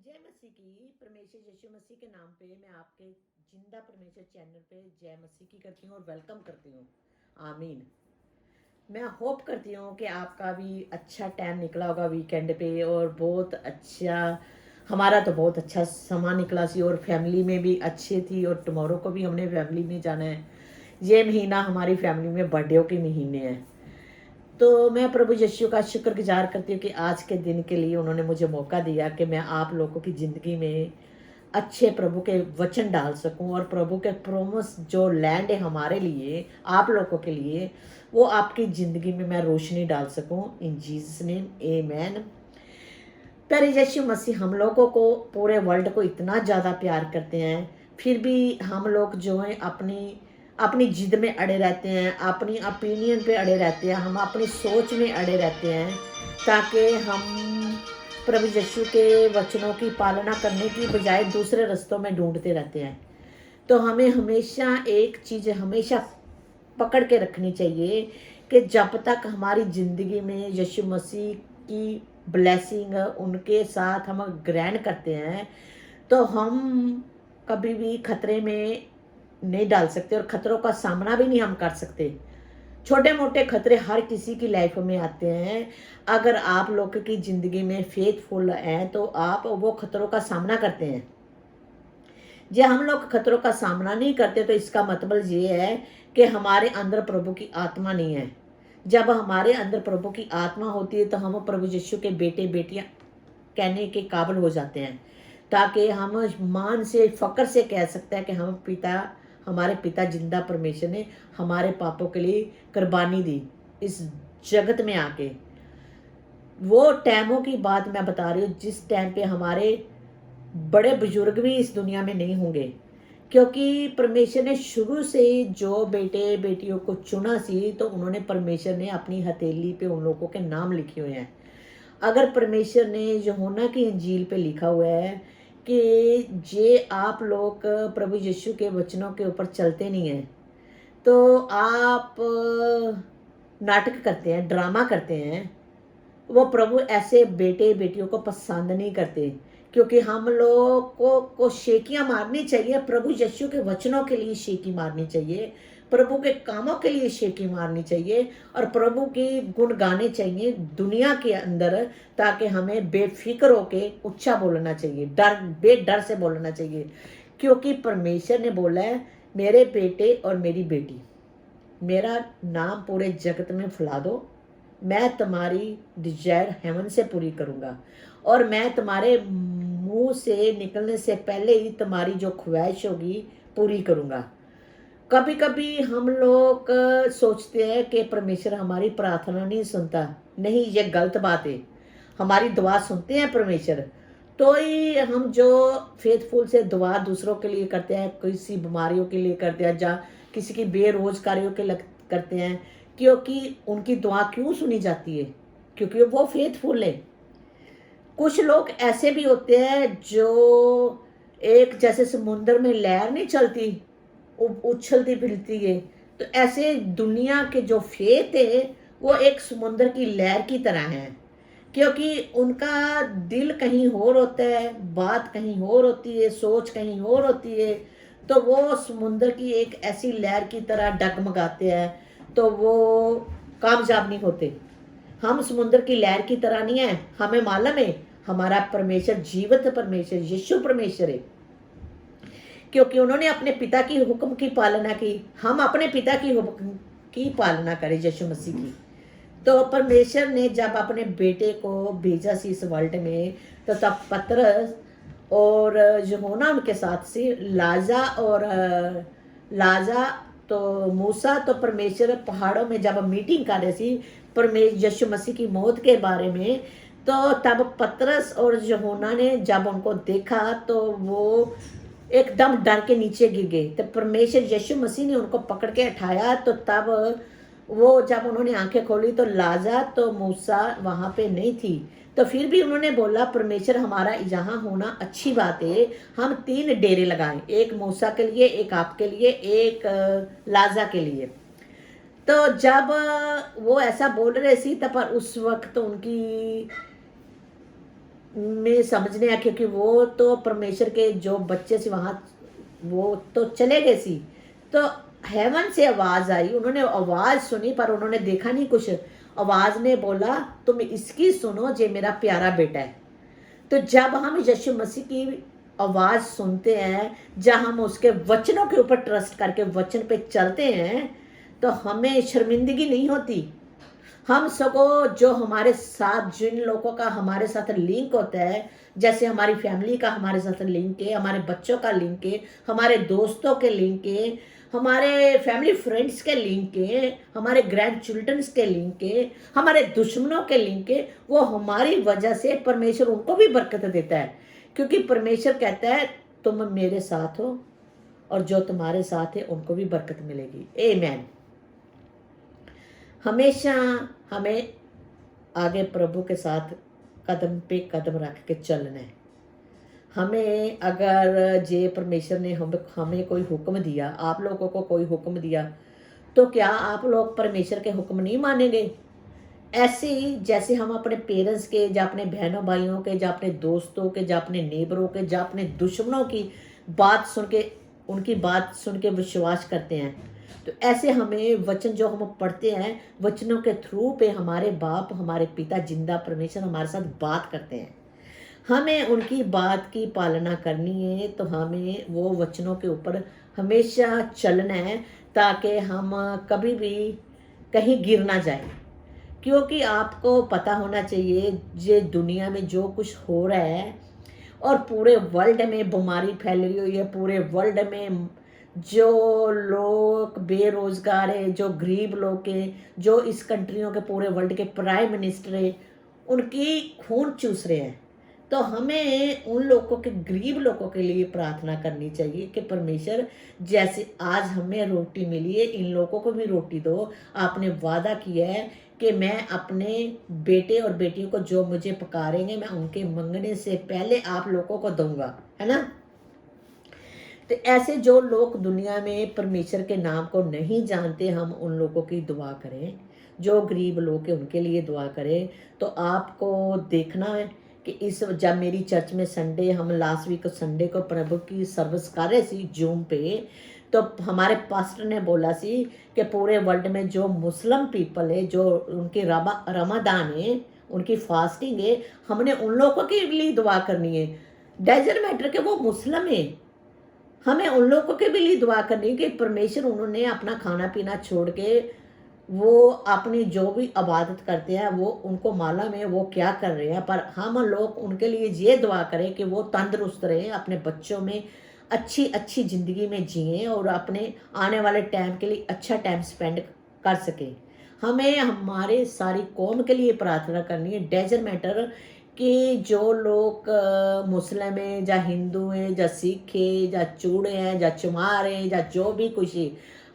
जय मसीह की। परमेश्वर यीशु मसीह के नाम पे मैं आपके जिंदा परमेश्वर चैनल पे जय मसीह की करती हूँ और वेलकम करती हूँ। आमीन। मैं होप करती हूँ कि आपका भी अच्छा टाइम निकला होगा वीकेंड पे और बहुत अच्छा, हमारा तो बहुत अच्छा समय निकला सी और फैमिली में भी अच्छी थी और टुमारो को भी हमने फैमिली में जाना है। ये महीना हमारी फैमिली में बर्थडे के महीने हैं। तो मैं प्रभु यीशु का शुक्रगुजार करती हूँ कि आज के दिन के लिए उन्होंने मुझे मौका दिया कि मैं आप लोगों की ज़िंदगी में अच्छे प्रभु के वचन डाल सकूं और प्रभु के प्रोमिस जो लैंड है हमारे लिए, आप लोगों के लिए, वो आपकी ज़िंदगी में मैं रोशनी डाल सकूं। इन जीसस नेम आमेन। प्यारे यीशु मसीह हम लोगों को, पूरे वर्ल्ड को इतना ज़्यादा प्यार करते हैं, फिर भी हम लोग जो है अपनी अपनी जिद में अड़े रहते हैं, अपनी ओपिनियन पे अड़े रहते हैं, हम अपनी सोच में अड़े रहते हैं, ताकि हम प्रभु यीशु के वचनों की पालना करने की बजाय दूसरे रास्तों में ढूंढते रहते हैं। तो हमें हमेशा एक चीज़ हमेशा पकड़ के रखनी चाहिए कि जब तक हमारी ज़िंदगी में यीशु मसीह की ब्लेसिंग उनके साथ हम ग्रहण करते हैं, तो हम कभी भी खतरे में नहीं डाल सकते और खतरों का सामना भी नहीं हम कर सकते। छोटे मोटे खतरे हर किसी की लाइफ में आते हैं। अगर आप लोग की ज़िंदगी में फेथफुल हैं तो आप वो खतरों का सामना करते हैं। जब हम लोग खतरों का सामना नहीं करते तो इसका मतलब ये है कि हमारे अंदर प्रभु की आत्मा नहीं है। जब हमारे अंदर प्रभु की आत्मा होती है तो हम प्रभु यीशु के बेटे बेटियां कहने के काबिल हो जाते हैं, ताकि हम मान से फक्र से कह सकते हैं कि हमारे पिता जिंदा परमेश्वर ने हमारे पापों के लिए कुर्बानी दी इस जगत में आके। वो टाइमों की बात मैं बता रही हूँ जिस टाइम पे हमारे बड़े बुजुर्ग भी इस दुनिया में नहीं होंगे, क्योंकि परमेश्वर ने शुरू से जो बेटे बेटियों को चुना सी, तो उन्होंने परमेश्वर ने अपनी हथेली पे उन लोगों के नाम लिखे हुए हैं। अगर परमेश्वर ने यूहन्ना की इंजील पे लिखा हुआ है कि जे आप लोग प्रभु यीशु के वचनों के ऊपर चलते नहीं हैं, तो आप नाटक करते हैं, ड्रामा करते हैं, वो प्रभु ऐसे बेटे बेटियों को पसंद नहीं करते। क्योंकि हम लोग को शेकियां मारनी चाहिए, प्रभु यीशु के वचनों के लिए शेकी मारनी चाहिए, प्रभु के कामों के लिए शेकी मारनी चाहिए और प्रभु की गुण गाने चाहिए दुनिया के अंदर, ताकि हमें बेफिक्र होके ऊंचा बोलना चाहिए, बेडर से बोलना चाहिए। क्योंकि परमेश्वर ने बोला है, मेरे बेटे और मेरी बेटी, मेरा नाम पूरे जगत में फैला दो, मैं तुम्हारी डिजायर हेवन से पूरी करूँगा और मैं तुम्हारे मुंह से निकलने से पहले ही तुम्हारी जो ख्वाहिश होगी पूरी करूँगा। कभी कभी हम लोग सोचते हैं कि परमेश्वर हमारी प्रार्थना नहीं सुनता। नहीं, ये गलत बात है। हमारी दुआ सुनते हैं परमेश्वर, तो ही हम जो फेथफुल से दुआ दूसरों के लिए करते हैं, किसी बीमारियों के लिए करते हैं, या किसी की बेरोजगारियों के करते हैं, क्योंकि उनकी दुआ क्यों सुनी जाती है? क्योंकि वो फेथफुल है। कुछ लोग ऐसे भी होते हैं जो एक जैसे समुद्र में लहर नहीं चलती, उछलती फिरती है, तो ऐसे दुनिया के जो फेथ है वो एक समुद्र की लहर की तरह है। क्योंकि उनका दिल कहीं और होता है, बात कहीं और होती है, सोच कहीं और होती है, तो वो समुद्र की एक ऐसी लहर की तरह डगमगाते हैं, तो वो कामयाब नहीं होते। हम समुद्र की लहर की तरह नहीं है। हमें मालूम है हमारा परमेश्वर जीवित परमेश्वर यीशु परमेश्वर है, क्योंकि उन्होंने अपने पिता की हुक्म की पालना की। हम अपने पिता की हुक्म की पालना करें, यीशु मसीह की। तो परमेश्वर ने जब अपने बेटे को भेजा सी इस वर्ल्ड में, तो तब पतरस और यूहन्ना उनके साथ से लाजा तो मूसा, तो परमेश्वर पहाड़ों में जब मीटिंग कर रहे थे परमेश्वर यीशु मसीह की मौत के बारे में, तो तब पतरस और यूहन्ना ने जब उनको देखा तो वो एकदम डर के नीचे गिर गए। तो परमेश्वर यीशु मसीह ने उनको पकड़ के उठाया, तो तब वो जब उन्होंने आंखें खोली तो लाजा तो मूसा वहाँ पे नहीं थी। तो फिर भी उन्होंने बोला, परमेश्वर हमारा यहाँ होना अच्छी बात है, हम 3 डेरे लगाएं, एक मूसा के लिए, एक आपके लिए, एक लाजा के लिए। तो जब वो ऐसा बोल रहे थे, तब पर उस वक्त उनकी में समझने आ, क्योंकि वो तो परमेश्वर के जो बच्चे से वहाँ वो तो चले गए सी, तो हेवन से आवाज आई, उन्होंने आवाज सुनी पर उन्होंने देखा नहीं कुछ। आवाज ने बोला तुम इसकी सुनो, जे मेरा प्यारा बेटा है। तो जब हम यीशु मसीह की आवाज सुनते हैं, जब हम उसके वचनों के ऊपर ट्रस्ट करके वचन पे चलते हैं, तो हमें शर्मिंदगी नहीं होती। हम सगो जो हमारे साथ जिन लोगों का हमारे साथ लिंक होता है, जैसे हमारी फैमिली का हमारे साथ लिंक है, हमारे बच्चों का लिंक है, हमारे दोस्तों के लिंक है, हमारे फैमिली फ्रेंड्स के लिंक है, हमारे ग्रैंड चिल्ड्रंस के लिंक है, हमारे दुश्मनों के लिंक है, वो हमारी वजह से परमेश्वर उनको भी बरकत देता है। क्योंकि परमेश्वर कहता है तुम मेरे साथ हो और जो तुम्हारे साथ है उनको भी बरकत मिलेगी। आमीन। हमेशा हमें आगे प्रभु के साथ कदम पे कदम रख के चलना है। हमें अगर जे परमेश्वर ने हमें कोई हुक्म दिया, आप लोगों को कोई हुक्म दिया, तो क्या आप लोग परमेश्वर के हुक्म नहीं मानेंगे? ऐसे ही जैसे हम अपने पेरेंट्स के, या अपने बहनों भाइयों के, या अपने दोस्तों के, या अपने नेबरों के, या अपने दुश्मनों की बात सुन के, उनकी बात सुन के विश्वास करते हैं, तो ऐसे हमें वचन जो हम पढ़ते हैं, वचनों के थ्रू पे हमारे बाप, हमारे पिता, जिंदा परमेश्वर हमारे साथ बात करते हैं। हमें उनकी बात की पालना करनी है, तो हमें वो वचनों के ऊपर हमेशा चलना है, ताकि हम कभी भी कहीं गिर ना जाए। क्योंकि आपको पता होना चाहिए ये दुनिया में जो कुछ हो रहा है, और पूरे वर्ल्ड में बीमारी फैल रही हुई है, पूरे वर्ल्ड में जो लोग बेरोजगार है, जो गरीब लोग हैं, जो इस कंट्रियों के पूरे वर्ल्ड के प्राइम मिनिस्टर है, उनकी खून चूस रहे हैं। तो हमें उन लोगों के, गरीब लोगों के लिए प्रार्थना करनी चाहिए कि परमेश्वर जैसे आज हमें रोटी मिली है, इन लोगों को भी रोटी दो। आपने वादा किया है कि मैं अपने बेटे और बेटियों को जो मुझे पुकारेंगे, मैं उनके मंगने से पहले आप लोगों को दूंगा, है ना। तो ऐसे जो लोग दुनिया में परमेश्वर के नाम को नहीं जानते, हम उन लोगों की दुआ करें। जो गरीब लोग हैं उनके लिए दुआ करें। तो आपको देखना है कि इस, जब मेरी चर्च में संडे, हम लास्ट वीक संडे को प्रभु की सर्विस कर रहे सी जूम पे, तो हमारे पास्टर ने बोला सी कि पूरे वर्ल्ड में जो मुस्लिम पीपल है, जो उनकी रमादान है, उनकी फास्टिंग है, हमने उन लोगों के लिए दुआ करनी है। डजर मैटर के वो मुस्लिम है, हमें उन लोगों के भी लिए दुआ करनी है कि परमेश्वर, उन्होंने अपना खाना पीना छोड़ के वो अपनी जो भी इबादत करते हैं, वो उनको मालूम है वो क्या कर रहे हैं, पर हम लोग उनके लिए ये दुआ करें कि वो तंदुरुस्त रहें, अपने बच्चों में अच्छी अच्छी ज़िंदगी में जिएं, और अपने आने वाले टाइम के लिए अच्छा टाइम स्पेंड कर सकें। हमें हमारे सारी कौम के लिए प्रार्थना करनी है। डजर मैटर कि जो लोग मुस्लिम हैं, या हिंदू हैं, या सिख हैं, या चूड़े हैं, या चुमार हैं, या जो भी कुछ है,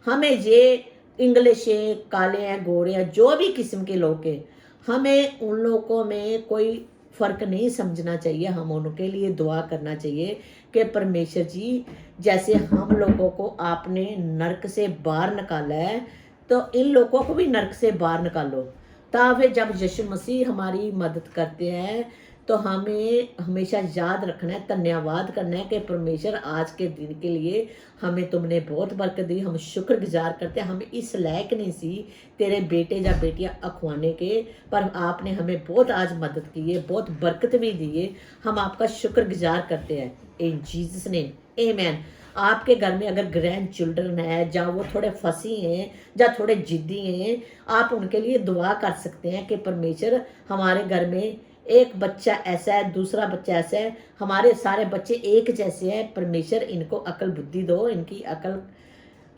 हमें ये इंग्लिश है, काले हैं, गोरे हैं, जो भी किस्म के लोग हैं, हमें उन लोगों में कोई फ़र्क नहीं समझना चाहिए। हम उनके लिए दुआ करना चाहिए कि परमेश्वर जी, जैसे हम लोगों को आपने नरक से बाहर निकाला है, तो इन लोगों को भी नरक से बाहर निकालो। फिर जब यीशु मसीह हमारी मदद करते हैं, तो हमें हमेशा याद रखना है, धन्यवाद करना है कि परमेश्वर आज के दिन के लिए हमें तुमने बहुत बरकत दी। हम शुक्रगुजार करते हैं। हम इस लायक नहीं सी तेरे बेटे या बेटियां अखवाने के, पर आपने हमें बहुत आज मदद की है, बहुत बरकत भी दी है। हम आपका शुक्रगुजार करते हैं इन जीसस नेम, आमीन। आपके घर में अगर ग्रैंड चिल्ड्रन है, या वो थोड़े फंसी हैं, या थोड़े जिद्दी हैं, आप उनके लिए दुआ कर सकते हैं कि परमेश्वर, हमारे घर में एक बच्चा ऐसा है, दूसरा बच्चा ऐसा है, हमारे सारे बच्चे एक जैसे हैं, परमेश्वर इनको अकल बुद्धि दो, इनकी अकल,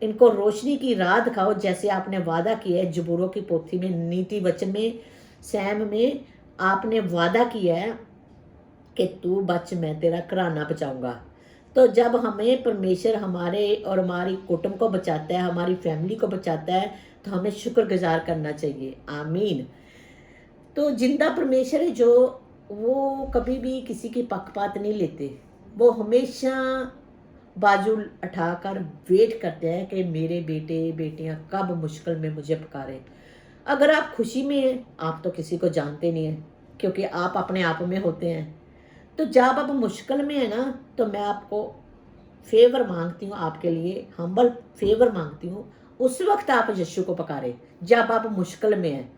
इनको रोशनी की राह दिखाओ, जैसे आपने वादा किया है जबूरों की पोथी में, नीति वचन में, सैम में आपने वादा किया है कि तू बच, मैं तेरा घराना बचाऊंगा। तो जब हमें परमेश्वर हमारे और हमारी कुटुंब को बचाता है, हमारी फैमिली को बचाता है, तो हमें शुक्रगुजार करना चाहिए। आमीन। तो जिंदा परमेश्वर है जो, वो कभी भी किसी की पक्षपात नहीं लेते। वो हमेशा बाजू उठाकर वेट करते हैं कि मेरे बेटे बेटियां कब मुश्किल में मुझे पुकारे। अगर आप खुशी में हैं, आप तो किसी को जानते नहीं हैं, क्योंकि आप अपने आप में होते हैं। तो जब आप मुश्किल में है ना, तो मैं आपको फेवर मांगती हूँ, आपके लिए हम्बल फेवर मांगती हूँ। उस वक्त आप यीशु को पुकारे जब आप मुश्किल में हैं।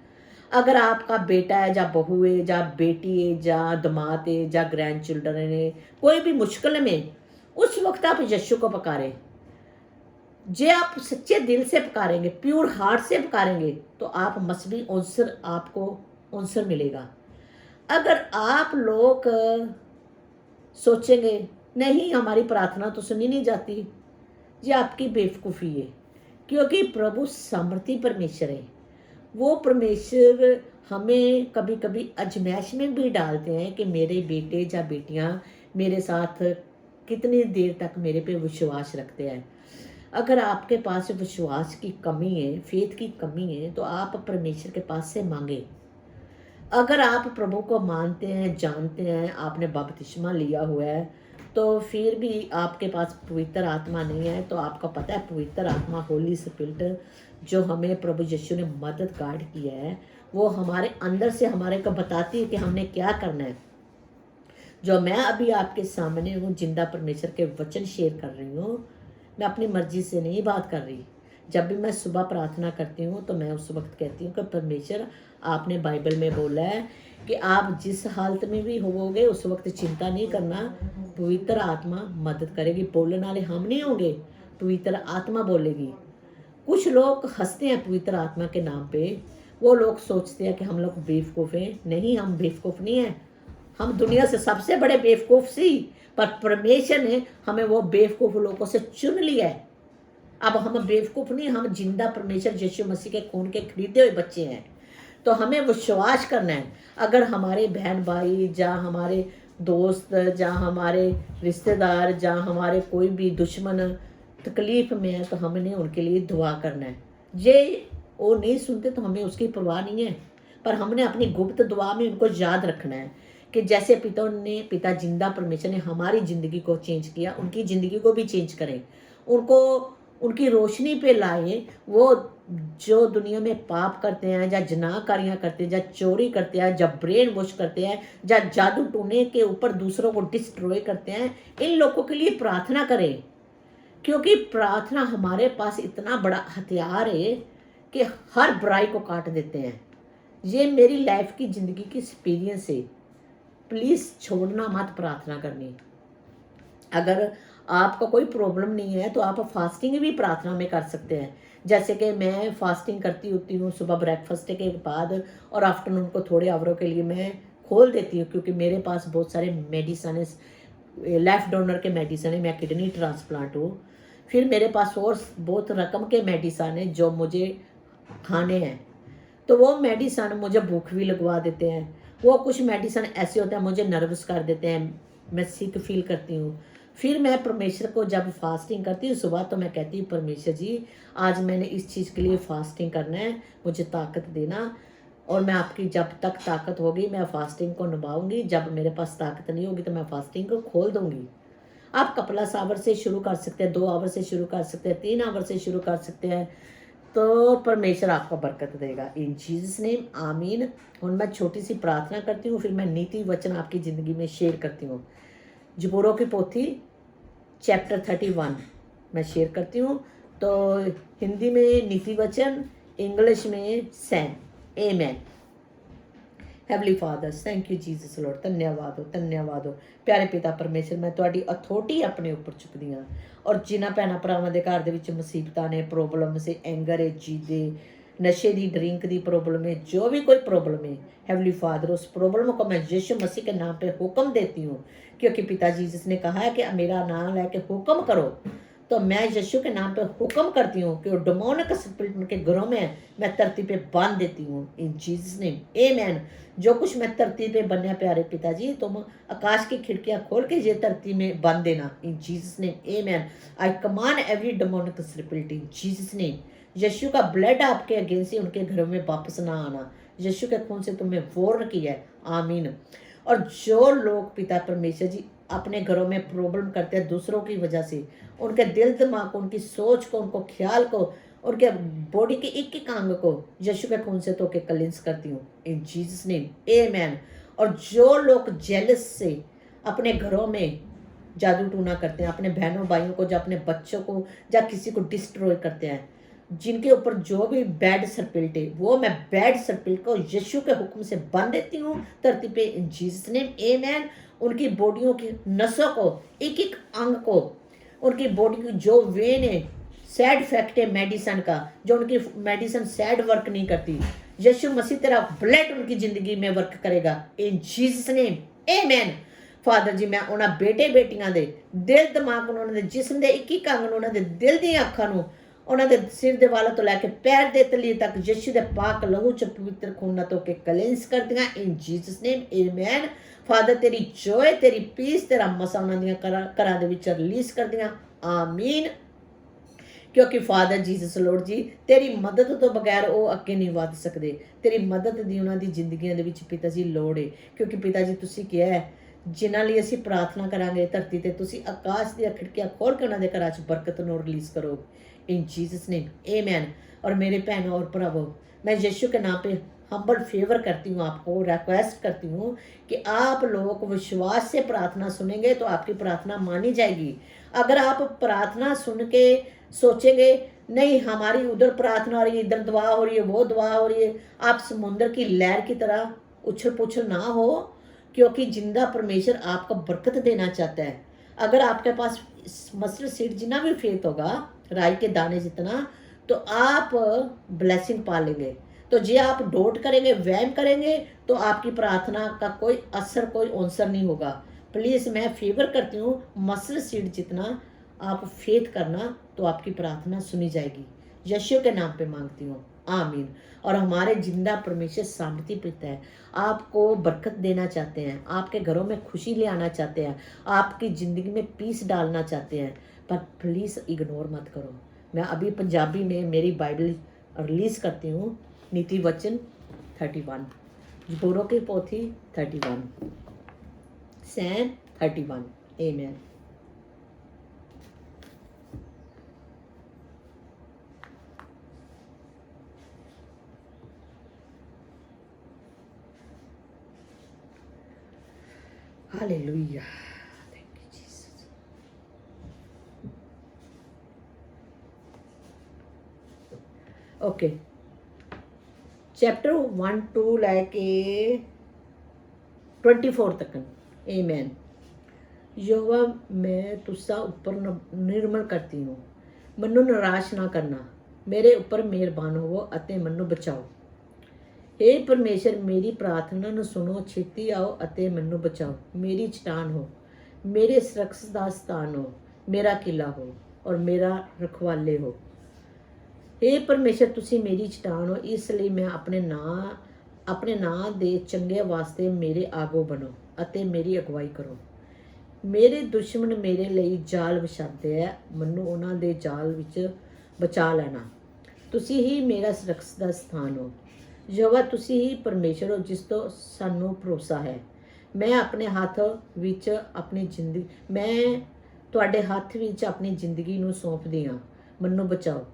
अगर आपका बेटा है, या बहू है, या बेटी है, या दामाद है, या ग्रैंड चिल्ड्रन है, कोई भी मुश्किल में, उस वक्त आप यीशु को पुकारे। जे आप सच्चे दिल से पुकारेंगे, प्योर हार्ट से पुकारेंगे, तो आप मसबी आंसर, आपको आंसर मिलेगा। अगर आप लोग सोचेंगे नहीं हमारी प्रार्थना तो सुनी नहीं जाती, ये आपकी बेवकूफ़ी है। क्योंकि प्रभु सामर्थी परमेश्वर है। वो परमेश्वर हमें कभी कभी अजमाइश में भी डालते हैं कि मेरे बेटे या बेटियां मेरे साथ कितनी देर तक मेरे पे विश्वास रखते हैं। अगर आपके पास विश्वास की कमी है, फेथ की कमी है, तो आप परमेश्वर के पास से मांगे। अगर आप प्रभु को मानते हैं, जानते हैं, आपने बपतिस्मा लिया हुआ है, तो फिर भी आपके पास पवित्र आत्मा नहीं है, तो आपको पता है पवित्र आत्मा, होली स्पिरिट, जो हमें प्रभु यीशु ने मदद गाइड किया है, वो हमारे अंदर से हमारे को बताती है कि हमने क्या करना है। जो मैं अभी आपके सामने हूँ, जिंदा परमेश्वर के वचन शेयर कर रही हूँ, मैं अपनी मर्जी से नहीं बात कर रही। जब भी मैं सुबह प्रार्थना करती हूँ, तो मैं उस वक्त कहती हूँ कि परमेश्वर, आपने बाइबल में बोला है कि आप जिस हालत में भी होवोगे, उस वक्त चिंता नहीं करना, पवित्र आत्मा मदद करेगी। बोलने वाले हम नहीं होंगे, पवित्र आत्मा बोलेगी। कुछ लोग हंसते हैं पवित्र आत्मा के नाम पे। वो लोग सोचते हैं कि हम लोग बेवकूफ़ हैं। नहीं, हम बेवकूफ़ नहीं हैं। हम दुनिया से सबसे बड़े बेवकूफ़ सी, पर परमेश्वर ने हमें वो बेवकूफ़ लोगों से चुन लिया है। अब हम बेवकूफ़ नहीं, हम जिंदा परमेश्वर यीशु मसीह के खून के खरीदे हुए बच्चे हैं। तो हमें विश्वास करना है। अगर हमारे बहन भाई, या हमारे दोस्त, या हमारे रिश्तेदार, या हमारे कोई भी दुश्मन तकलीफ में है, तो हमने उनके लिए दुआ करना है। ये वो नहीं सुनते तो हमें उसकी परवाह नहीं है, पर हमने अपनी गुप्त दुआ में उनको याद रखना है कि जैसे पिता जिंदा परमेश्वर ने हमारी ज़िंदगी को चेंज किया, उनकी ज़िंदगी को भी चेंज करें, उनको उनकी रोशनी पे लाए। वो जो दुनिया में पाप करते हैं, या जनाकारियाँ करते हैं, या चोरी करते हैं, या ब्रेन वॉश करते हैं, या जादू टोने के ऊपर दूसरों को डिस्ट्रॉय करते हैं, इन लोगों के लिए प्रार्थना करें। क्योंकि प्रार्थना हमारे पास इतना बड़ा हथियार है कि हर बुराई को काट देते हैं। ये मेरी लाइफ की ज़िंदगी की एक्सपीरियंस है। प्लीज़ छोड़ना मत प्रार्थना करनी। अगर आपका कोई प्रॉब्लम नहीं है, तो आप फास्टिंग भी प्रार्थना में कर सकते हैं। जैसे कि मैं फास्टिंग करती होती हूँ सुबह ब्रेकफास्ट के बाद, और आफ्टरनून को थोड़े आवरों के लिए मैं खोल देती हूँ, क्योंकि मेरे पास बहुत सारे मेडिसन, लाइफ डोनर के मेडिसन है, मैं किडनी ट्रांसप्लांट हूँ। फिर मेरे पास और बहुत रकम के मेडिसन है जो मुझे खाने हैं। तो वो मेडिसन मुझे भूख भी लगवा देते हैं। वो कुछ मेडिसन ऐसे होते हैं मुझे नर्वस कर देते हैं, मैं सिक फील करती हूँ। फिर मैं परमेश्वर को जब फास्टिंग करती हूँ सुबह, तो मैं कहती हूँ परमेश्वर जी, आज मैंने इस चीज़ के लिए फास्टिंग करना है, मुझे ताकत देना। और मैं आपकी जब तक ताकत होगी मैं फास्टिंग को निभाऊंगी। जब मेरे पास ताकत नहीं होगी तो मैं फास्टिंग को खोल दूंगी। आप कपला आवर से शुरू कर सकते हैं, 2 आवर से शुरू कर सकते हैं, 3 आवर से शुरू कर सकते हैं। तो परमेश्वर आपको बरकत देगा इन जीसस नेम, आमीन। और मैं छोटी सी प्रार्थना करती हूँ, फिर मैं नीति वचन आपकी ज़िंदगी में शेयर करती हूँ। जबूरों की पोथी चैप्टर 31 मैं शेयर करती हूँ। तो हिंदी में नीति वचन, इंग्लिश में Sam. Amen. Heavily father, thank you Jesus Lord. धन्यवाद हो प्यारे पिता परमेश्वर। मैं ਤੁਹਾਡੀ अथॉरिटी अपने ऊपर चुकदी हाँ। और जिन्हां भैणां भरावां दे घर दे विच मुसीबतां ने, प्रॉब्लम से, एंगर है, जीदे, नशे की ड्रिंक की प्रॉब्लम है, जो भी कोई प्रॉब्लम है, हैवली फादर उस प्रॉब्लम को मैं यीशु मसीह के नाम पे हुक्म देती हूँ। क्योंकि पिता जीसस ने कहा है कि मेरा नाम लेके हुक्म करो। तो मैं यीशु के नाम पे हुक्म करती हूँ कि वो डेमोनिक स्पिरिट उनके घरों में मैं धरती पे बांध देती हूँ इन जीसस नेम, आमेन। जो कुछ मैं धरती पे बनया प्यारे पिताजी, तुम आकाश की खिड़कियां खोल के ये धरती में बांध देना in Jesus name, amen. I command every demonic spirit in Jesus name. Yeshu का ब्लड आपके अगेंस्ट ही उनके घरों में वापस ना आना। यीशु के खून से तुम्हें वॉर्न किया है, आमीन। और जो लोग पिता परमेश्वर जी अपने घरों में प्रॉब्लम करते हैं दूसरों की वजह से, उनके दिल दिमाग को, उनकी सोच को, उनको ख्याल को, उनके बॉडी के एक अंग को यीशु के खून से धो के क्लींस करती हूँ इन जीसस नेम, आमेन। और जो लोग जेलस से अपने घरों में जादू टूना करते हैं, अपने बहनों भाइयों को, या अपने बच्चों को, या किसी को डिस्ट्रॉय करते हैं, जिनके ऊपर जो भी बैड सर्पिल्ट है, वो मैं बैड सर्पिल्ट को यीशु के हुक्म से बांध देती हूँ धरती पे, इन जीसस नेम, आमेन। उनकी बॉडियों की नसों को, एक एक अंग को, उनकी बॉडी की जो वेन है, सैड फैक्ट है मेडिसिन का, जो उनकी मेडिसिन सैड वर्क नहीं करती, यीशु मसीह तेरा ब्लड उनकी जिंदगी में वर्क करेगा, in Jesus name, amen. Father ji मैं उन्होंने बेटे बेटियां दे दिल दिमाग ਨੂੰ, ਉਹਨਾਂ ਦੇ ਜਿਸਮ ਦੇ ਇੱਕ ਇੱਕ ਅੰਗ ਨੂੰ, ਉਹਨਾਂ ਦੇ ਦਿਲ ਦੀਆਂ ਅੱਖਾਂ ਨੂੰ, ਉਹਨਾਂ ਦੇ ਸਿਰ ਦੇ ਵਾਲਾਂ ਤੋਂ ਲੈ ਕੇ ਪੈਰ ਦੇ ਤਲੀ ਤੱਕ ਯਿਸੂ ਦੇ ਪਾਕ ਲਹੂ ਚ ਪਵਿੱਤਰ ਖੂਨ ਨਾਲ ਧੋ ਕੇ ਕਲੈਂਸ ਕਰਦੀਆਂ, ਇਨ ਜੀਸਸ ਨੇਮ, ਆਮੇਨ। ਫਾਦਰ ਤੇਰੀ ਜੋਏ, ਤੇਰੀ ਪੀਸ, ਤੇਰਾ ਮਸਾ ਉਹਨਾਂ ਦੀਆਂ ਘਰਾਂ ਦੇ ਵਿੱਚ ਰਿਲੀਜ਼ ਕਰਦੀਆਂ, ਆਮੀਨ। ਕਿਉਂਕਿ ਫਾਦਰ ਜੀਸਸ ਲੋਰਡ ਜੀ, ਤੇਰੀ ਮਦਦ ਤੋਂ ਬਗੈਰ ਉਹ ਅੱਗੇ ਨਹੀਂ ਵਧ ਸਕਦੇ। ਤੇਰੀ ਮਦਦ ਦੀ ਉਹਨਾਂ ਦੀ ਜ਼ਿੰਦਗੀਆਂ ਦੇ ਵਿੱਚ ਪਿਤਾ ਜੀ ਲੋੜ ਹੈ, ਕਿਉਂਕਿ ਪਿਤਾ ਜੀ ਤੁਸੀਂ ਕਿਹਾ ਹੈ ਜਿਨ੍ਹਾਂ ਲਈ ਅਸੀਂ ਪ੍ਰਾਰਥਨਾ ਕਰਾਂਗੇ ਧਰਤੀ ਤੇ ਤੁਸੀਂ ਆਕਾਸ਼ ਦੀਆਂ ਖਿੜਕੀਆਂ ਖੋਲ ਕੇ ਉਹਨਾਂ ਦੇ ਘਰਾਂ 'ਚ ਬਰਕਤ ਨੂੰ ਰਿਲੀਜ਼ करो, इन जीसस नेम, आमेन। और मेरे बहनों और भरावों, मैं यीशु के नाम पे हम्बल फेवर करती हूँ, आपको रिक्वेस्ट करती हूँ कि आप लोग विश्वास से प्रार्थना सुनेंगे तो आपकी प्रार्थना मानी जाएगी। अगर आप प्रार्थना सुन के सोचेंगे नहीं हमारी उधर प्रार्थना हो रही है, इधर दुआ हो रही है, वो दुआ हो रही है, आप समुद्र की लहर की तरह उछल पुछल ना हो, क्योंकि जिंदा परमेश्वर आपको बरकत देना चाहता है। अगर आपके पास मस्टर्ड सीड जितना भी फेथ होगा, राई के दाने जितना, तो आप ब्लेसिंग पा लेंगे। तो जे आप डोट करेंगे, वहम करेंगे, तो आपकी प्रार्थना का कोई असर, कोई आंसर नहीं होगा। प्लीज़ मैं फेवर करती हूँ, मस्टर्ड सीड जितना आप फेथ करना, तो आपकी प्रार्थना सुनी जाएगी। यीशु के नाम पे मांगती हूँ, आमीन। और हमारे जिंदा परमेश्वर शांति पिता है, आपको बरकत देना चाहते हैं, आपके घरों में खुशी ले आना चाहते हैं, आपकी ज़िंदगी में पीस डालना चाहते हैं, पर प्लीज़ इग्नोर मत करो। मैं अभी पंजाबी में मेरी बाइबल रिलीज़ करती हूँ, नीति वचन 31, जबूरों की पोथी 31, Sam 31, amen. Hallelujah. Thank you, Jesus. Okay. Chapter 1 to like 24 तक, Amen. यहोवा मैं तुसा ऊपर निर्मल करती हूँ, मनु निराश ना करना, मेरे ऊपर मेहरबान होवो अते मनु बचाओ। हे परमेश्वर मेरी प्रार्थना ਨੂੰ ਸੁਣੋ, ਛੇਤੀ ਆਓ ਅਤੇ ਮੈਨੂੰ ਬਚਾਓ। ਮੇਰੀ ਚਟਾਨ ਹੋ, ਮੇਰੇ ਸੁਰੱਖਿਆ ਦਾ ਸਥਾਨ ਹੋ, ਮੇਰਾ ਕਿਲਾ ਹੋ ਔਰ ਮੇਰਾ ਰਖਵਾਲੇ ਹੋ। हे परमेश्वर ਤੁਸੀਂ ਮੇਰੀ ਚਟਾਨ ਹੋ, ਇਸ ਲਈ ਮੈਂ ਆਪਣੇ ਨਾਂ ਦੇ ਚੰਗੇ ਵਾਸਤੇ ਮੇਰੇ ਆਗੂ ਬਣੋ ਅਤੇ ਮੇਰੀ ਅਗਵਾਈ ਕਰੋ। ਮੇਰੇ ਦੁਸ਼ਮਣ ਮੇਰੇ ਲਈ ਜਾਲ ਵਿਛਾਉਂਦੇ ਆ, ਮੈਨੂੰ ਉਹਨਾਂ ਦੇ ਜਾਲ ਵਿੱਚ ਬਚਾ ਲੈਣਾ। ਤੁਸੀਂ ਹੀ ਮੇਰਾ ਸੁਰੱਖਿਆ ਦਾ ਸਥਾਨ ਹੋ। ਯਹੋਵਾ ਤੁਸੀਂ ਹੀ ਪਰਮੇਸ਼ਰ ਹੋ ਜਿਸ ਤੋਂ ਸਾਨੂੰ ਭਰੋਸਾ ਹੈ। ਮੈਂ ਆਪਣੇ ਹੱਥ ਵਿੱਚ ਆਪਣੀ ਜ਼ਿੰਦਗੀ, ਮੈਂ ਤੁਹਾਡੇ ਹੱਥ ਵਿੱਚ ਆਪਣੀ ਜ਼ਿੰਦਗੀ ਨੂੰ ਸੌਂਪਦੀ ਹਾਂ, ਮੈਨੂੰ ਬਚਾਓ।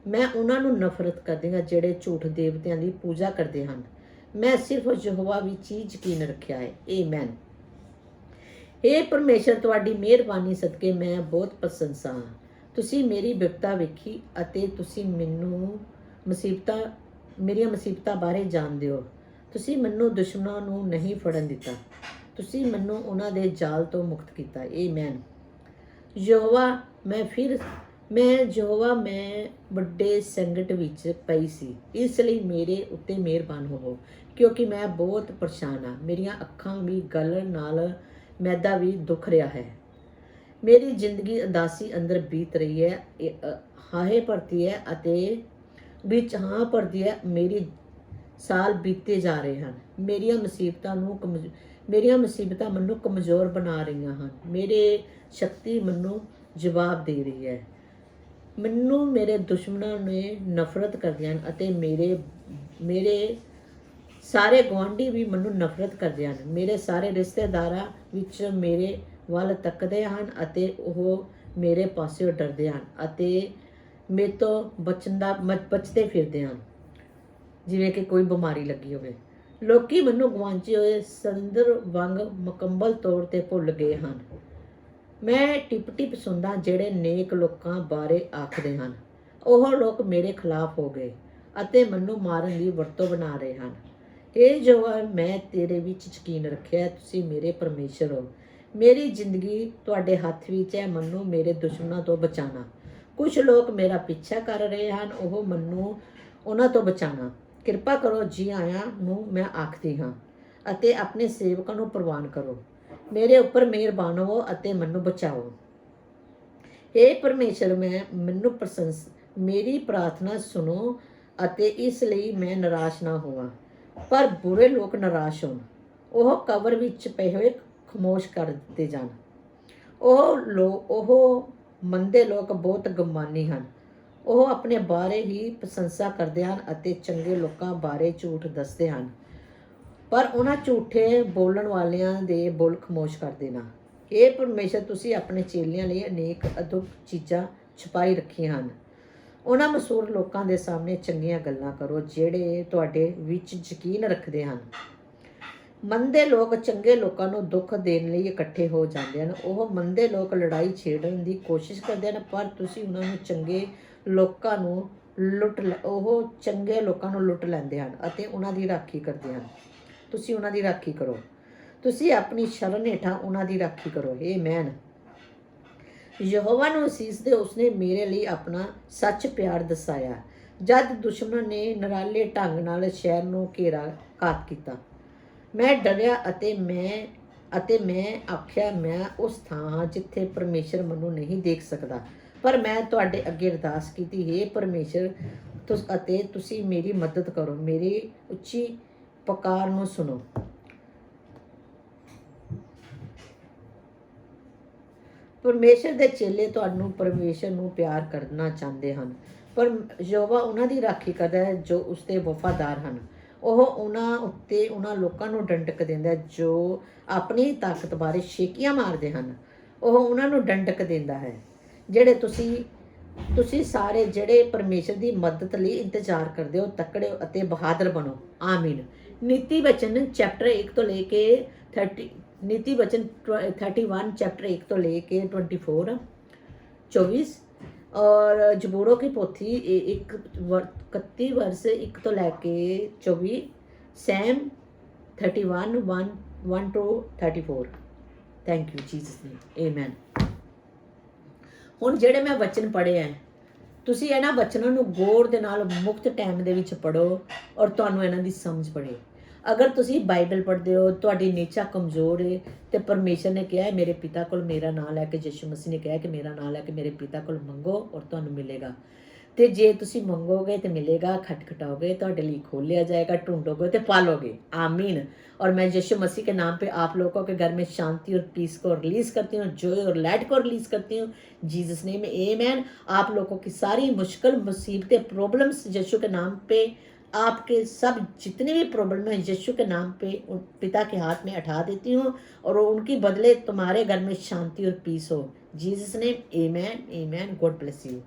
ਮੈਂ ਉਹਨਾਂ ਨੂੰ ਨਫ਼ਰਤ ਕਰਦੀ ਹਾਂ ਜਿਹੜੇ ਝੂਠ ਦੇਵਤਿਆਂ ਦੀ ਪੂਜਾ ਕਰਦੇ ਹਨ। ਮੈਂ ਸਿਰਫ ਯਹੋਵਾ ਵਿੱਚ ਹੀ ਯਕੀਨ ਰੱਖਿਆ ਹੈ, ਆਮੇਨ। हे परमेश्वर ਤੁਹਾਡੀ ਮਿਹਰਬਾਨੀ ਸਦਕੇ ਮੈਂ ਬਹੁਤ ਪ੍ਰਸ਼ੰਸਾ ਹਾਂ। ਤੁਸੀਂ ਮੇਰੀ ਬਿਪਤਾ ਵੇਖੀ ਅਤੇ ਤੁਸੀਂ ਮੈਨੂੰ ਮੇਰੀਆਂ ਮੁਸੀਬਤਾਂ ਬਾਰੇ ਜਾਣਦੇ ਹੋ। ਤੁਸੀਂ ਮੈਨੂੰ ਦੁਸ਼ਮਣਾਂ ਨੂੰ ਨਹੀਂ ਫੜਨ ਦਿੱਤਾ, ਤੁਸੀਂ ਮੈਨੂੰ ਉਹਨਾਂ ਦੇ ਜਾਲ ਤੋਂ ਮੁਕਤ ਕੀਤਾ, ਆਮੇਨ। ਯਹੋਵਾ ਮੈਂ ਵੱਡੇ ਸੰਕਟ ਵਿੱਚ ਪਈ ਸੀ, ਇਸ ਲਈ ਮੇਰੇ ਉੱਤੇ ਮਿਹਰਬਾਨ ਹੋਵੋ, ਕਿਉਂਕਿ ਮੈਂ ਬਹੁਤ ਪਰੇਸ਼ਾਨ ਹਾਂ। ਮੇਰੀਆਂ ਅੱਖਾਂ ਵੀ ਗਲਣ ਨਾਲ ਮੈਦਾ ਵੀ ਦੁਖ ਰਿਹਾ ਹੈ। ਮੇਰੀ ਜ਼ਿੰਦਗੀ ਉਦਾਸੀ ਅੰਦਰ ਬੀਤ ਰਹੀ ਹੈ, ਹਾਏ ਭਰਤੀ ਹੈ ਅਤੇ ਵਿੱਚ ਹਾਂ ਭਰਦੀ ਹੈ। ਮੇਰੀ ਸਾਲ ਬੀਤੇ ਜਾ ਰਹੇ ਹਨ। ਮੇਰੀਆਂ ਮੁਸੀਬਤਾਂ ਮੈਨੂੰ ਕਮਜ਼ੋਰ ਬਣਾ ਰਹੀਆਂ ਹਨ। ਮੇਰੇ ਸ਼ਕਤੀ ਮੈਨੂੰ ਜਵਾਬ ਦੇ ਰਹੀ ਹੈ। ਮੈਨੂੰ ਮੇਰੇ ਦੁਸ਼ਮਣਾਂ ਨੇ ਨਫ਼ਰਤ ਕਰਦੇ ਹਨ ਅਤੇ ਮੇਰੇ ਸਾਰੇ ਗੁਆਂਢੀ ਵੀ ਮੈਨੂੰ ਨਫ਼ਰਤ ਕਰਦੇ ਹਨ। ਮੇਰੇ ਸਾਰੇ ਰਿਸ਼ਤੇਦਾਰਾਂ ਵਿੱਚ ਮੇਰੇ ਵੱਲ ਤੱਕਦੇ ਹਨ ਅਤੇ ਉਹ ਮੇਰੇ ਪਾਸਿਓਂ ਡਰਦੇ ਹਨ ਅਤੇ ਮੇਰੇ ਤੋਂ ਬਚਦੇ ਫਿਰਦੇ ਹਨ, ਜਿਵੇਂ ਕਿ ਕੋਈ ਬਿਮਾਰੀ ਲੱਗੀ ਹੋਵੇ। ਲੋਕੀ ਮੈਨੂੰ ਗੁਆਚੇ ਹੋਏ ਸੰਦਰ ਵਾਂਗ ਮੁਕੰਮਲ ਤੌਰ ਤੇ ਭੁੱਲ ਗਏ ਹਨ। ਮੈਂ ਟਿਪ ਟਿਪ ਸੁਣਦਾ ਜਿਹੜੇ ਨੇਕ ਲੋਕਾਂ ਬਾਰੇ ਆਖਦੇ ਹਨ। ਉਹ ਲੋਕ ਮੇਰੇ ਖਿਲਾਫ ਹੋ ਗਏ ਅਤੇ ਮੈਨੂੰ ਮਾਰਨ ਦੀ ਵਰਤੋਂ ਬਣਾ ਰਹੇ ਹਨ। ਇਹ ਜੋ ਮੈਂ ਤੇਰੇ ਵਿੱਚ ਯਕੀਨ ਰੱਖਿਆ, ਤੁਸੀਂ ਮੇਰੇ ਪਰਮੇਸ਼ਰ ਹੋ। ਮੇਰੀ ਜ਼ਿੰਦਗੀ ਤੁਹਾਡੇ ਹੱਥ ਵਿੱਚ ਹੈ, ਮੈਨੂੰ ਮੇਰੇ ਦੁਸ਼ਮਣਾਂ ਤੋਂ ਬਚਾਉਣਾ। ਕੁਝ ਲੋਕ ਮੇਰਾ ਪਿੱਛਾ ਕਰ ਰਹੇ ਹਨ, ਉਹ ਮੈਨੂੰ ਉਹਨਾਂ ਤੋਂ ਬਚਾਉਣਾ। ਕਿਰਪਾ ਕਰੋ, ਜੀ ਆਇਆਂ ਨੂੰ ਮੈਂ ਆਖਦੀ ਹਾਂ ਅਤੇ ਆਪਣੇ ਸੇਵਕਾਂ ਨੂੰ ਪ੍ਰਵਾਨ ਕਰੋ। ਮੇਰੇ ਉੱਪਰ ਮਿਹਰਬਾਨ ਹੋਵੋ ਅਤੇ ਮੈਨੂੰ ਬਚਾਓ। हे ਪਰਮੇਸ਼ਰ, ਮੈਨੂੰ ਮੇਰੀ ਪ੍ਰਾਰਥਨਾ ਸੁਣੋ ਅਤੇ ਇਸ ਲਈ ਮੈਂ ਨਿਰਾਸ਼ ਨਾ ਹੋਵਾਂ। ਪਰ ਬੁਰੇ ਲੋਕ ਨਿਰਾਸ਼ ਹੋਣ, ਉਹ ਕਬਰ ਵਿੱਚ ਪਏ ਹੋਏ ਖਾਮੋਸ਼ ਕਰ ਦਿੱਤੇ ਜਾਣ। ਉਹ ਮੰਦੇ ਲੋਕ ਬਹੁਤ ਗੁਮਾਨੀ ਹਨ। ਉਹ ਆਪਣੇ ਬਾਰੇ ਹੀ ਪ੍ਰਸ਼ੰਸਾ ਕਰਦੇ ਹਨ ਅਤੇ ਚੰਗੇ ਲੋਕਾਂ ਬਾਰੇ ਝੂਠ ਦੱਸਦੇ ਹਨ, ਪਰ ਉਹਨਾਂ ਝੂਠੇ ਬੋਲਣ ਵਾਲਿਆਂ ਦੇ ਬੋਲ ਖਾਮੋਸ਼ ਕਰ ਦੇਣਾ। ਇਹ ਪਰਮੇਸ਼ਰ, ਤੁਸੀਂ ਆਪਣੇ ਚੇਲਿਆਂ ਲਈ ਅਨੇਕ ਅਦੁੱਖ ਚੀਜ਼ਾਂ ਛੁਪਾਈ ਰੱਖੀਆਂ ਹਨ। ਉਹਨਾਂ ਮਸ਼ਹੂਰ ਲੋਕਾਂ ਦੇ ਸਾਹਮਣੇ ਚੰਗੀਆਂ ਗੱਲਾਂ ਕਰੋ ਜਿਹੜੇ ਤੁਹਾਡੇ ਵਿੱਚ ਯਕੀਨ ਰੱਖਦੇ ਹਨ। ਮੰਦੇ ਲੋਕ ਚੰਗੇ ਲੋਕਾਂ ਨੂੰ ਦੁੱਖ ਦੇਣ ਲਈ ਇਕੱਠੇ ਹੋ ਜਾਂਦੇ ਹਨ। ਉਹ ਮੰਦੇ ਲੋਕ ਲੜਾਈ ਛੇੜਨ ਦੀ ਕੋਸ਼ਿਸ਼ ਕਰਦੇ ਹਨ, ਪਰ ਤੁਸੀਂ ਉਹਨਾਂ ਨੂੰ ਚੰਗੇ ਲੋਕਾਂ ਨੂੰ ਚੰਗੇ ਲੋਕਾਂ ਨੂੰ ਲੁੱਟ ਲੈਂਦੇ ਹਨ ਅਤੇ ਉਹਨਾਂ ਦੀ ਰਾਖੀ ਕਰਦੇ ਹਨ। ਤੁਸੀਂ ਉਹਨਾਂ ਦੀ ਰਾਖੀ ਕਰੋ। ਤੁਸੀਂ ਆਪਣੀ ਸ਼ਰਨ ਹੇਠਾਂ ਉਹਨਾਂ ਦੀ ਰਾਖੀ ਕਰੋ। ਆਮੀਨ। ਯਹੋਵਾ ਨੂੰ ਅਸੀਸ ਦੇ, ਉਸਨੇ ਮੇਰੇ ਲਈ ਆਪਣਾ ਸੱਚ ਪਿਆਰ ਦਸਾਇਆ। ਜਦ ਦੁਸ਼ਮਣ ਨੇ ਨਿਰਾਲੇ ਢੰਗ ਨਾਲ ਸ਼ਹਿਰ ਨੂੰ ਘਾਤ ਕੀਤਾ, ਮੈਂ ਡਰਿਆ ਅਤੇ ਮੈਂ ਆਖਿਆ, ਮੈਂ ਉਸ ਥਾਂ ਹਾਂ ਜਿੱਥੇ ਪਰਮੇਸ਼ਰ ਮੈਨੂੰ ਨਹੀਂ ਦੇਖ ਸਕਦਾ। ਪਰ ਮੈਂ ਤੁਹਾਡੇ ਅੱਗੇ ਅਰਦਾਸ ਕੀਤੀ, हे ਪਰਮੇਸ਼ਰ, ਅਤੇ ਤੁਸੀਂ ਮੇਰੀ ਮਦਦ ਕਰੋ, ਮੇਰੀ ਉੱਚੀ ਪੁਕਾਰ ਨੂੰ ਸੁਣੋ। ਪਰਮੇਸ਼ਰ ਦੇ ਚੇਲੇ ਤੁਹਾਨੂੰ ਪਰਮੇਸ਼ਰ ਨੂੰ ਪਿਆਰ ਕਰਨਾ ਚਾਹੁੰਦੇ ਹਨ, ਪਰ ਯਹੋਵਾ ਉਹਨਾਂ ਦੀ ਰਾਖੀ ਕਰਦਾ ਹੈ ਜੋ ਉਸਦੇ ਵਫਾਦਾਰ ਹਨ। ਉਹ ਉਹਨਾਂ ਲੋਕਾਂ ਨੂੰ ਡੰਡਕ ਦਿੰਦਾ ਹੈ ਜੋ ਆਪਣੀ ਤਾਕਤ ਬਾਰੇ ਸ਼ੇਕੀਆਂ ਮਾਰਦੇ ਹਨ। ਉਹ ਉਹਨਾਂ ਨੂੰ ਡੰਡਕ ਦਿੰਦਾ ਹੈ ਜਿਹੜੇ ਤੁਸੀਂ ਸਾਰੇ ਜਿਹੜੇ ਪਰਮੇਸ਼ਰ ਦੀ ਮਦਦ ਲਈ ਇੰਤਜ਼ਾਰ ਕਰਦੇ ਹੋ, ਤਕੜੇ ਅਤੇ ਬਹਾਦਰ ਬਣੋ। ਆਮੀਨ। ਨੀਤੀ ਵਚਨ ਚੈਪਟਰ 1 ਤੋਂ ਲੈ ਕੇ 30, ਨੀਤੀ ਵਚਨ 31 ਚੈਪਟਰ 1 ਤੋਂ ਲੈ ਕੇ 24 और जबूरों की पोथी 31 वर्ष 1 ਤੋਂ ਲੈ ਕੇ 24, psalm 31 1 to 34। Thank you Jesus name, amen. ਹੁਣ ਜਿਹੜੇ ਮੈਂ ਵਚਨ ਪੜ੍ਹੇ ਹੈ, ਤੁਸੀਂ ਇਹਨਾਂ ਵਚਨਾਂ ਨੂੰ ਗੌਰ ਦੇ ਨਾਲ ਮੁਕਤ ਟਾਈਮ ਦੇ ਵਿੱਚ ਪੜ੍ਹੋ ਔਰ ਤੁਹਾਨੂੰ ਇਹਨਾਂ ਦੀ ਸਮਝ ਪੜੇ। ਅਗਰ ਤੁਸੀਂ ਬਾਈਬਲ ਪੜ੍ਹਦੇ ਹੋ, ਤੁਹਾਡੀ ਨੀਚਾ ਕਮਜ਼ੋਰ ਹੈ ਤੇ ਪਰਮੇਸ਼ਰ ਨੇ ਕਿਹਾ ਮੇਰੇ ਪਿਤਾ ਕੋਲ ਮੇਰਾ ਨਾਮ ਲੈ ਕੇ, ਯਿਸੂ ਮਸੀਹ ਨੇ ਕਿਹਾ ਕਿ ਮੇਰਾ ਨਾਮ ਲੈ ਕੇ ਮੇਰੇ ਪਿਤਾ ਕੋਲ ਮੰਗੋ ਔਰ ਤੁਹਾਨੂੰ ਮਿਲੇਗਾ। ਤੇ ਜੇ ਤੁਸੀਂ ਮੰਗੋਗੇ ਤੇ ਮਿਲੇਗਾ, खटखटाओगे ਤੁਹਾਡੇ ਲਈ खोलिया जाएगा, ढूंढोगे तो पालोगे। आमीन। और मैं यीशु मसीह के नाम पे आप लोगों के घर में शांति और पीस को रिलीज करती हूँ, जॉय और लाइट को रिलीज करती हूँ जीसस नेम, आमीन। आप लोगों की सारी मुश्किल मुसीबतें प्रॉब्लम्स यीशु के नाम पे, आपके सब जितने भी प्रॉब्लम है यीशु के नाम पे पिता के हाथ में उठा देती हूँ और उनकी बदले तुम्हारे घर में शांति और पीस हो। जीसस नेम, आमीन, आमीन। God bless you.